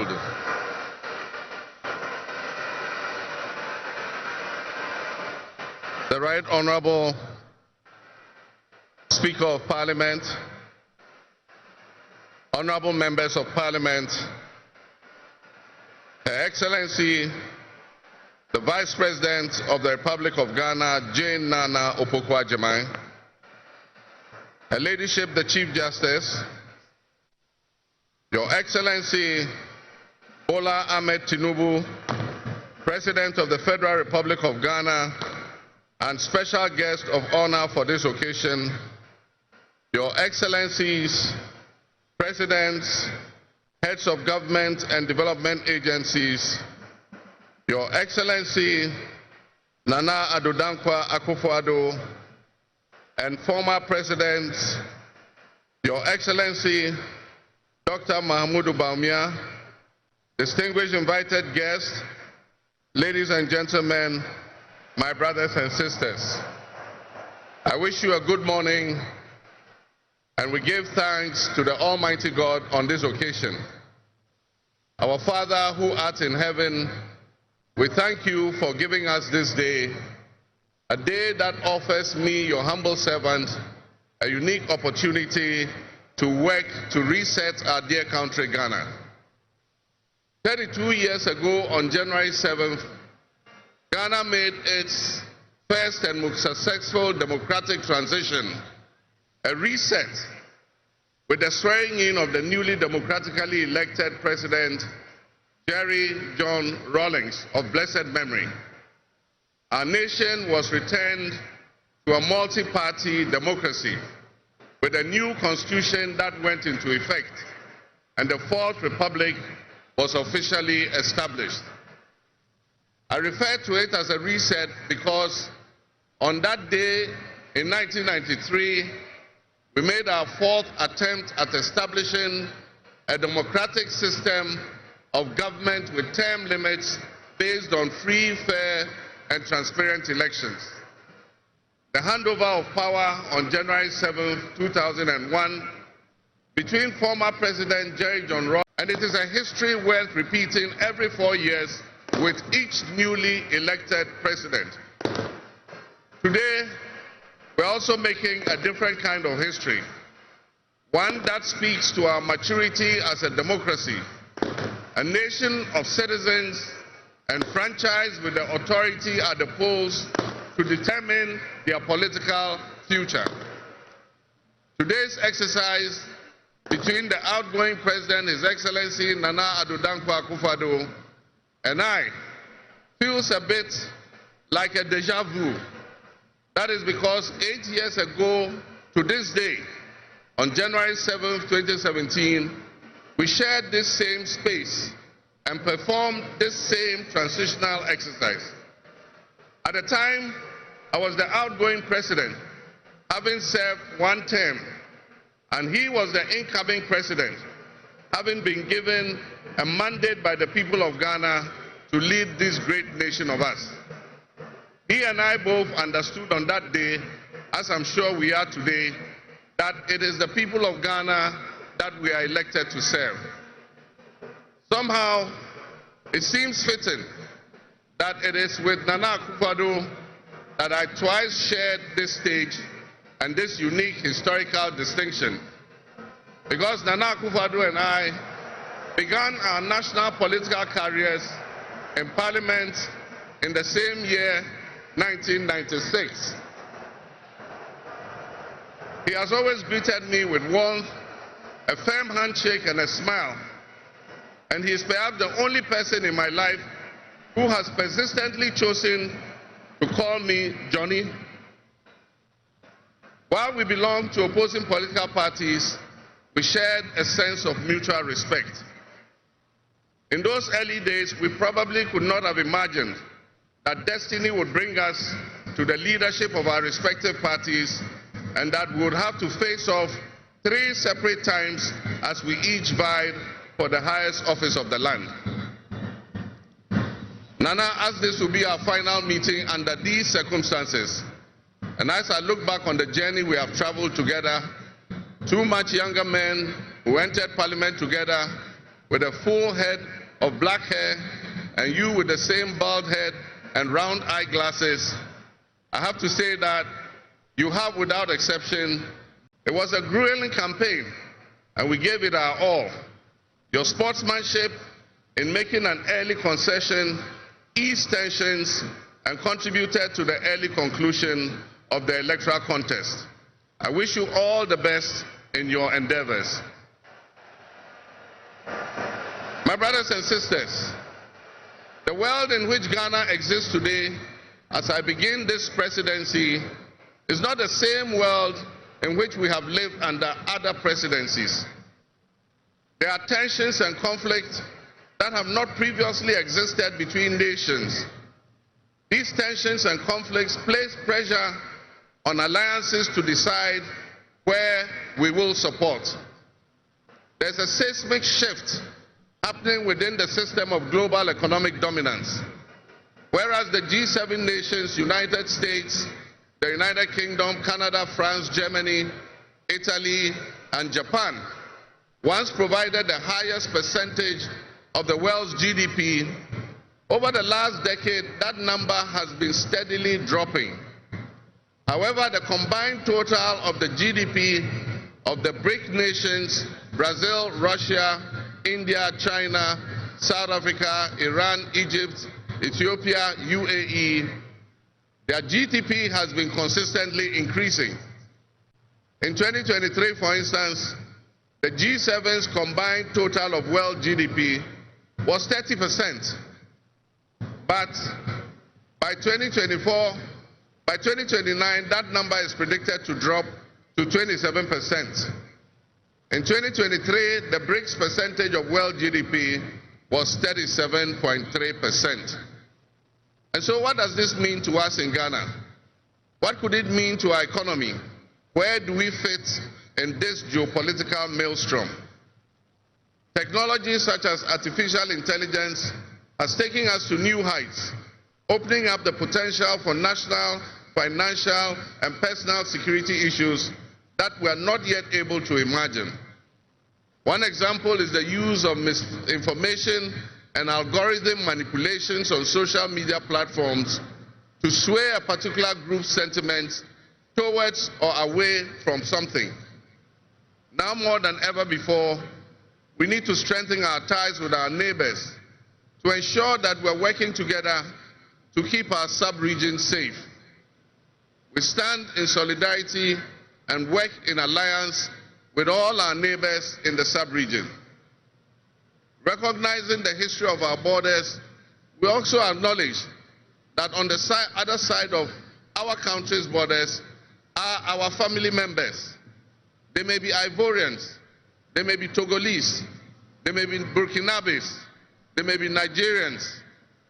yield. The Right Honorable Speaker of Parliament, Honorable Members of Parliament, Her Excellency, the Vice President of the Republic of Ghana, Jane Nana Opoku-Agyeman, Her Ladyship, the Chief Justice, Your Excellency Bola Ahmed Tinubu, President of the Federal Republic of Ghana, and special guest of honor for this occasion, Your Excellencies, Presidents, Heads of Government and Development Agencies, Your Excellency Nana Addo Dankwa Akufo-Addo, and former Presidents, Your Excellency Dr. Mahamudu Bawumia, distinguished invited guests, ladies and gentlemen, my brothers and sisters. I wish you a good morning, and we give thanks to the Almighty God on this occasion. Our Father who art in heaven, we thank you for giving us this day, a day that offers me, your humble servant, a unique opportunity to work to reset our dear country, Ghana. 32 years ago, on January 7th, Ghana made its first and most successful democratic transition, a reset, with the swearing in of the newly democratically elected President, Jerry John Rawlings, of blessed memory. Our nation was returned to a multi-party democracy with a new constitution that went into effect, and the Fourth Republic was officially established. I refer to it as a reset because on that day in 1993, we made our fourth attempt at establishing a democratic system of government with term limits based on free, fair, and transparent elections. The handover of power on January 7, 2001, between former President Jerry John Rawlings, and it is a history worth repeating every 4 years with each newly elected president. Today, we're also making a different kind of history, one that speaks to our maturity as a democracy, a nation of citizens enfranchised with the authority at the polls to determine their political future. Today's exercise between the outgoing President, His Excellency Nana Addo Dankwa Akufo-Addo, and I feels a bit like a deja vu. That is because 8 years ago to this day, on January 7, 2017, we shared this same space and performed this same transitional exercise. At the time, I was the outgoing president, having served one term, and he was the incoming president, having been given a mandate by the people of Ghana to lead this great nation of us. He and I both understood on that day, as I'm sure we are today, that it is the people of Ghana that we are elected to serve. Somehow, it seems fitting that it is with Nana Akufo-Addo that I twice shared this stage and this unique historical distinction, because Nana Akufo-Addo and I began our national political careers in Parliament in the same year, 1996. He has always greeted me with warmth, a firm handshake, and a smile, and he is perhaps the only person in my life who has persistently chosen to call me Johnny. While we belong to opposing political parties, we shared a sense of mutual respect. In those early days, we probably could not have imagined that destiny would bring us to the leadership of our respective parties, and that we would have to face off 3 separate times as we each vied for the highest office of the land. Nana, as this will be our final meeting under these circumstances, and as I look back on the journey we have traveled together, 2 much younger men who entered Parliament together, with a full head of black hair and you with the same bald head and round eyeglasses, I have to say that you have, without exception, it was a grueling campaign, and we gave it our all. Your sportsmanship in making an early concession eased tensions and contributed to the early conclusion of the electoral contest. I wish you all the best in your endeavors. My brothers and sisters, the world in which Ghana exists today, as I begin this presidency, is not the same world in which we have lived under other presidencies. There are tensions and conflicts that have not previously existed between nations. These tensions and conflicts place pressure on alliances to decide where we will support. There's a seismic shift happening within the system of global economic dominance. Whereas the G7 nations, United States, the United Kingdom, Canada, France, Germany, Italy, and Japan once provided the highest percentage of the world's GDP, over the last decade, that number has been steadily dropping. However, the combined total of the GDP of the BRIC nations, Brazil, Russia, India, China, South Africa, Iran, Egypt, Ethiopia, UAE, their GDP has been consistently increasing. In 2023, for instance, the G7's combined total of world GDP was 30%. But by 2029, that number is predicted to drop to 27%. In 2023, the BRICS percentage of world GDP was 37.3%. And so what does this mean to us in Ghana? What could it mean to our economy? Where do we fit in this geopolitical maelstrom? Technology such as artificial intelligence has taken us to new heights, opening up the potential for national, financial, and personal security issues that we are not yet able to imagine. One example is the use of misinformation and algorithm manipulations on social media platforms to sway a particular group's sentiments towards or away from something. Now more than ever before, we need to strengthen our ties with our neighbors to ensure that we're working together to keep our sub-region safe. We stand in solidarity and work in alliance with all our neighbors in the sub-region. Recognizing the history of our borders, we also acknowledge that on the other side of our country's borders are our family members. They may be Ivorians, they may be Togolese, they may be Burkinabes, they may be Nigerians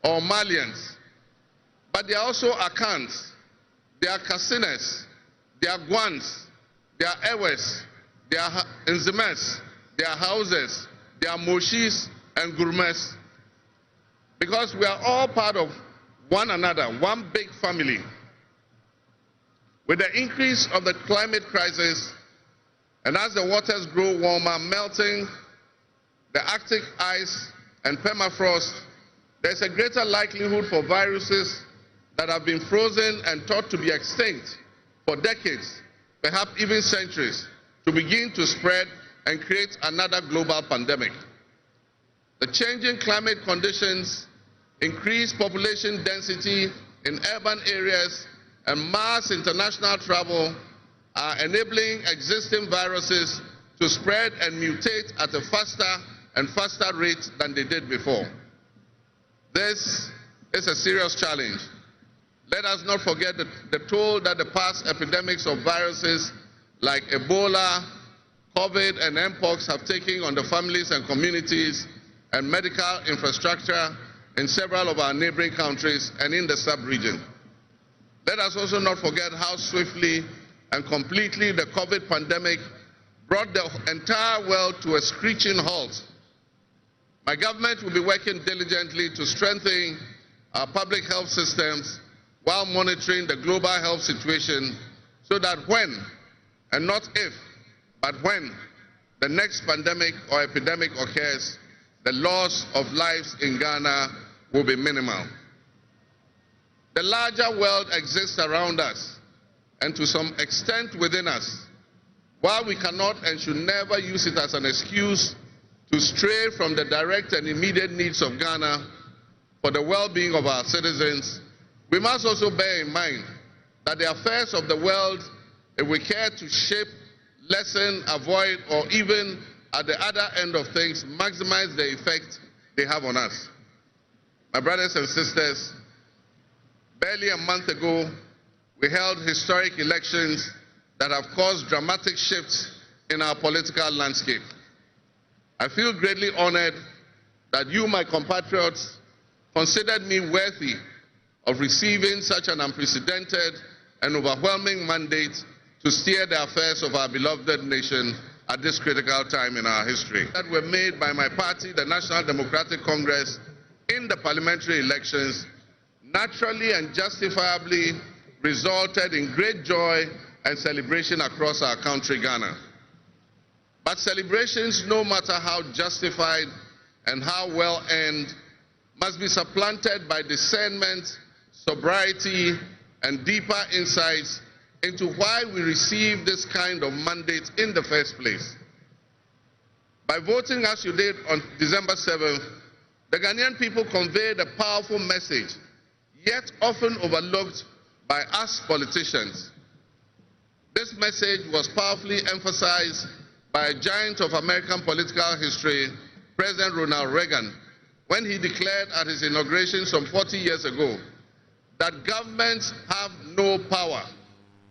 or Malians, but they are also Akans, they are Kassinas, they are Gwans, they are Ewes, they are Nzemes, they are Hausas, they are Moshis and Gurmes, because we are all part of one another, one big family. With the increase of the climate crisis, and as the waters grow warmer, melting the Arctic ice and permafrost, there's a greater likelihood for viruses that have been frozen and thought to be extinct for decades, perhaps even centuries, to begin to spread and create another global pandemic. The changing climate conditions, increased population density in urban areas, and mass international travel are enabling existing viruses to spread and mutate at a faster and faster rate than they did before. This is a serious challenge. Let us not forget the toll that the past epidemics of viruses like Ebola, COVID, and Mpox have taken on the families and communities and medical infrastructure in several of our neighboring countries and in the sub-region. Let us also not forget how swiftly and completely the COVID pandemic brought the entire world to a screeching halt. My government will be working diligently to strengthen our public health systems while monitoring the global health situation so that when, and not if, but when the next pandemic or epidemic occurs, the loss of lives in Ghana will be minimal. The larger world exists around us and to some extent within us. While we cannot and should never use it as an excuse to stray from the direct and immediate needs of Ghana for the well-being of our citizens, we must also bear in mind that the affairs of the world, if we care to shape, lessen, avoid, or even at the other end of things, maximize the effect they have on us. My brothers and sisters, barely a month ago, we held historic elections that have caused dramatic shifts in our political landscape. I feel greatly honored that you, my compatriots, considered me worthy of receiving such an unprecedented and overwhelming mandate to steer the affairs of our beloved nation at this critical time in our history. That were made by my party, the National Democratic Congress, in the parliamentary elections naturally and justifiably resulted in great joy and celebration across our country, Ghana. But celebrations, no matter how justified and how well earned, must be supplanted by discernment, sobriety, and deeper insights into why we received this kind of mandate in the first place. By voting as you did on December 7th, the Ghanaian people conveyed a powerful message, yet often overlooked by us politicians. This message was powerfully emphasized by a giant of American political history, President Ronald Reagan, when he declared at his inauguration some 40 years ago that governments have no power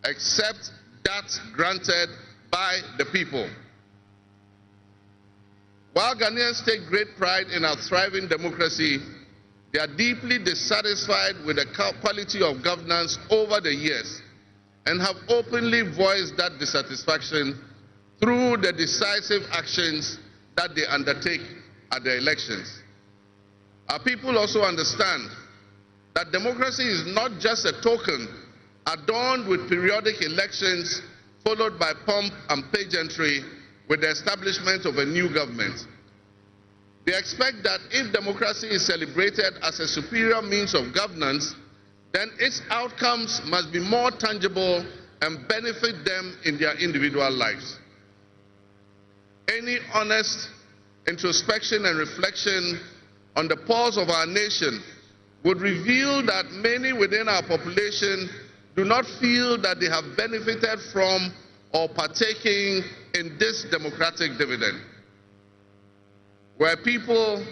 except that granted by the people. While Ghanaians take great pride in our thriving democracy, they are deeply dissatisfied with the quality of governance over the years and have openly voiced that dissatisfaction through the decisive actions that they undertake at the elections. Our people also understand that democracy is not just a token adorned with periodic elections followed by pomp and pageantry with the establishment of a new government. They expect that if democracy is celebrated as a superior means of governance, then its outcomes must be more tangible and benefit them in their individual lives. Any honest introspection and reflection on the pulse of our nation would reveal that many within our population do not feel that they have benefited from or partaking in this democratic dividend. Were people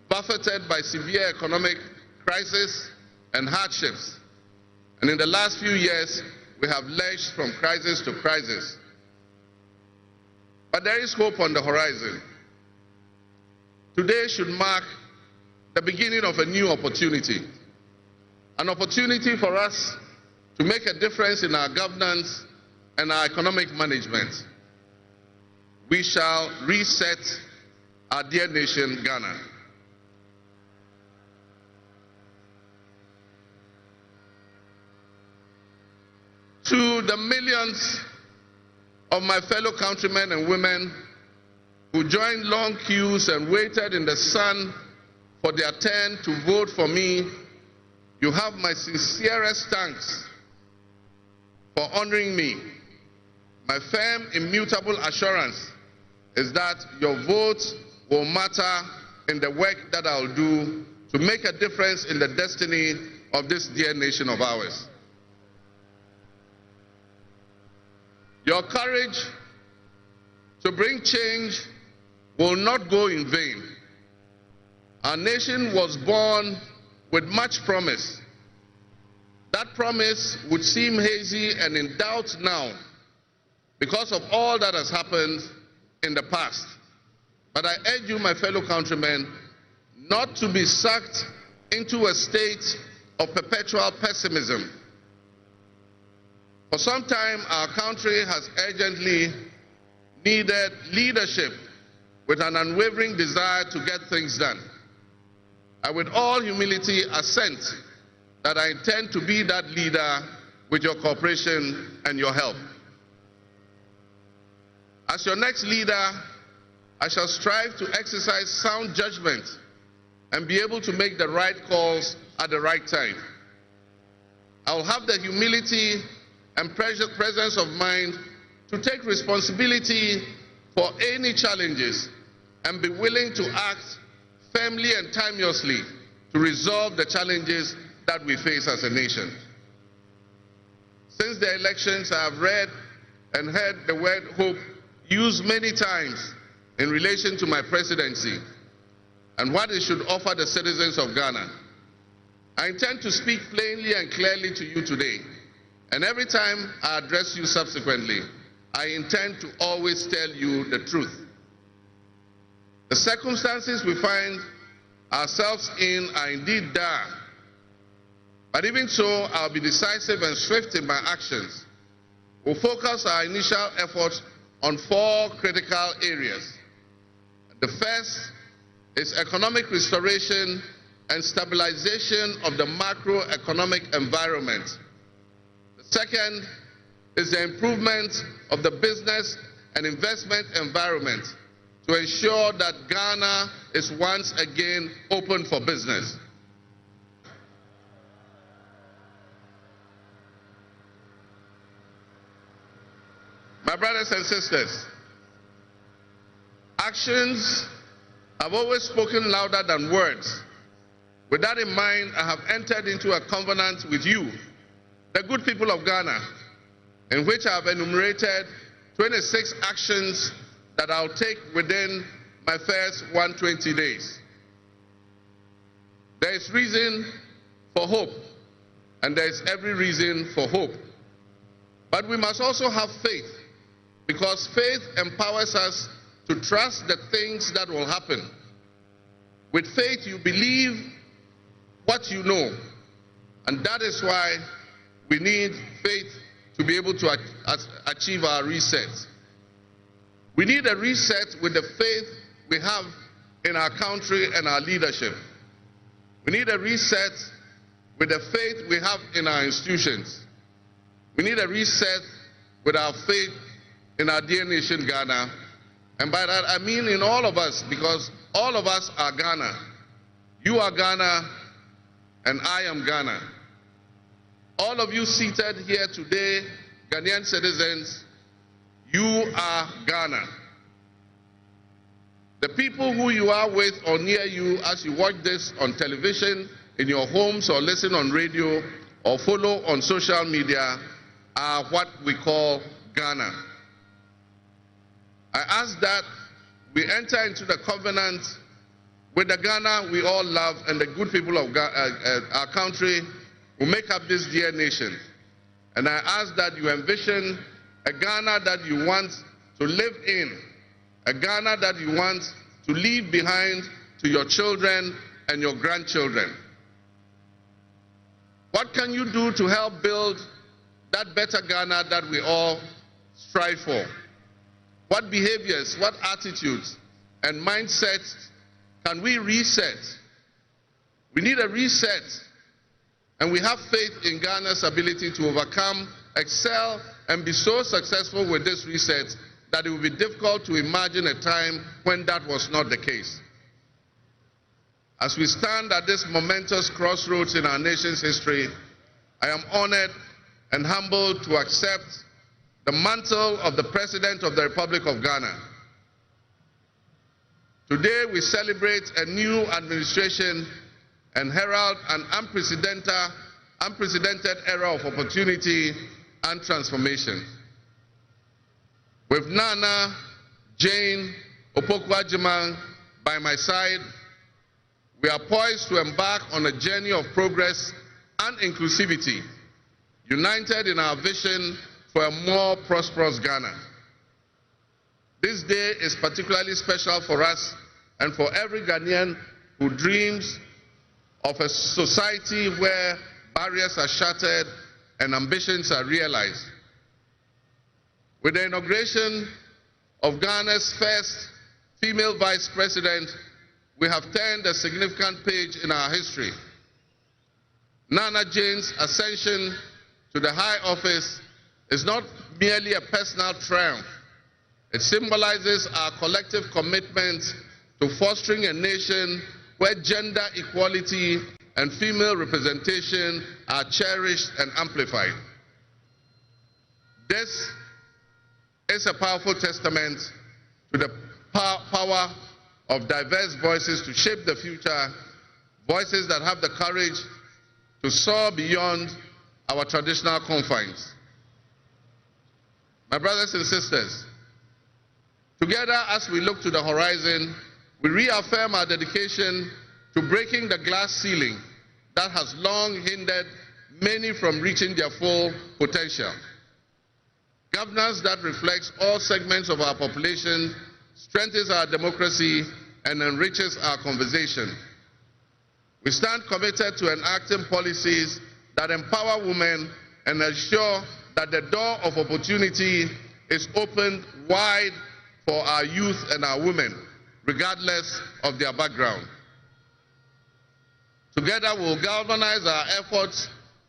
buffeted by severe economic crisis and hardships, and in the last few years we have lurched from crisis to crisis. But there is hope on the horizon. Today should mark the beginning of a new opportunity, an opportunity for us to make a difference in our governance and our economic management. We shall reset our dear nation, Ghana. To the millions of my fellow countrymen and women who joined long queues and waited in the sun for their turn to vote for me, you have my sincerest thanks for honoring me. My firm, immutable assurance is that your vote will matter in the work that I'll do to make a difference in the destiny of this dear nation of ours. Your courage to bring change will not go in vain. Our nation was born with much promise. That promise would seem hazy and in doubt now because of all that has happened in the past. But I urge you, my fellow countrymen, not to be sucked into a state of perpetual pessimism. For some time, our country has urgently needed leadership with an unwavering desire to get things done. I, with all humility, assent that I intend to be that leader with your cooperation and your help. As your next leader, I shall strive to exercise sound judgment and be able to make the right calls at the right time. I will have the humility and presence of mind to take responsibility for any challenges and be willing to act firmly and timelessly to resolve the challenges that we face as a nation. Since the elections, I have read and heard the word hope used many times in relation to my presidency and what it should offer the citizens of Ghana. I intend to speak plainly and clearly to you today, and every time I address you subsequently, I intend to always tell you the truth. The circumstances we find ourselves in are indeed dire, but even so, I'll be decisive and swift in my actions. We'll focus our initial efforts on 4 critical areas. The first is economic restoration and stabilization of the macroeconomic environment. The second is the improvement of the business and investment environment to ensure that Ghana is once again open for business. My brothers and sisters, actions have always spoken louder than words. With that in mind, I have entered into a covenant with you, the good people of Ghana, in which I have enumerated 26 actions that I'll take within my first 120 days. There is reason for hope, and there is every reason for hope. But we must also have faith, because faith empowers us to trust the things that will happen. With faith, you believe what you know, and that is why we need faith to be able to achieve our reset. We need a reset with the faith we have in our country and our leadership. We need a reset with the faith we have in our institutions. We need a reset with our faith in our dear nation, Ghana. And by that, I mean in all of us, because all of us are Ghana. You are Ghana, and I am Ghana. All of you seated here today, Ghanaian citizens, you are Ghana. The people who you are with or near you as you watch this on television, in your homes, or listen on radio, or follow on social media, are what we call Ghana. I ask that we enter into the covenant with the Ghana we all love and the good people of our country who make up this dear nation. And I ask that you envision a Ghana that you want to live in, a Ghana that you want to leave behind to your children and your grandchildren. What can you do to help build that better Ghana that we all strive for? What behaviors, what attitudes and mindsets can we reset? We need a reset, and we have faith in Ghana's ability to overcome, excel, and be so successful with this reset that it will be difficult to imagine a time when that was not the case. As we stand at this momentous crossroads in our nation's history, I am honored and humbled to accept the mantle of the President of the Republic of Ghana. Today we celebrate a new administration and herald an unprecedented era of opportunity and transformation. With Nana Jane Opoku-Agyeman by my side, we are poised to embark on a journey of progress and inclusivity, united in our vision for a more prosperous Ghana. This day is particularly special for us and for every Ghanaian who dreams of a society where barriers are shattered and ambitions are realized. With the inauguration of Ghana's first female vice president, we have turned a significant page in our history. Nana Jane's ascension to the high office is not merely a personal triumph. It symbolizes our collective commitment to fostering a nation where gender equality and female representation are cherished and amplified. This is a powerful testament to the power of diverse voices to shape the future, voices that have the courage to soar beyond our traditional confines. My brothers and sisters, together as we look to the horizon, we reaffirm our dedication to breaking the glass ceiling that has long hindered many from reaching their full potential. Governance that reflects all segments of our population strengthens our democracy and enriches our conversation. We stand committed to enacting policies that empower women and ensure that the door of opportunity is opened wide for our youth and our women, regardless of their background. Together, we will galvanize our efforts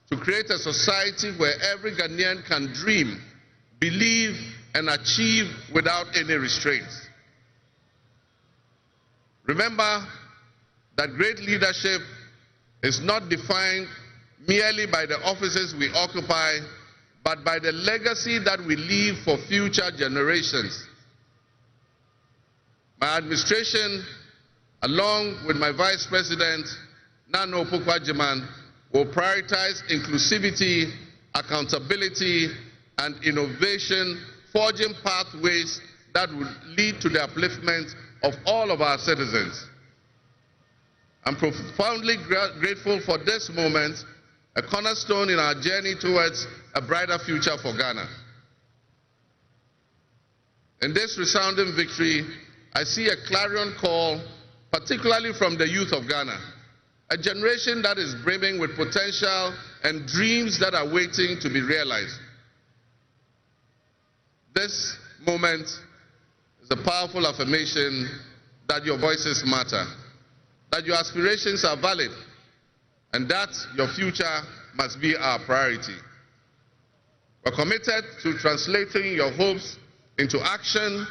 to create a society where every Ghanaian can dream, believe, and achieve without any restraints. Remember that great leadership is not defined merely by the offices we occupy, but by the legacy that we leave for future generations. My administration, along with my Vice President, Nano Pukwajiman, will prioritize inclusivity, accountability, and innovation, forging pathways that will lead to the upliftment of all of our citizens. I'm profoundly grateful for this moment, a cornerstone in our journey towards a brighter future for Ghana. In this resounding victory, I see a clarion call, particularly from the youth of Ghana, a generation that is brimming with potential and dreams that are waiting to be realized. This moment is a powerful affirmation that your voices matter, that your aspirations are valid, and that your future must be our priority. We're committed to translating your hopes into action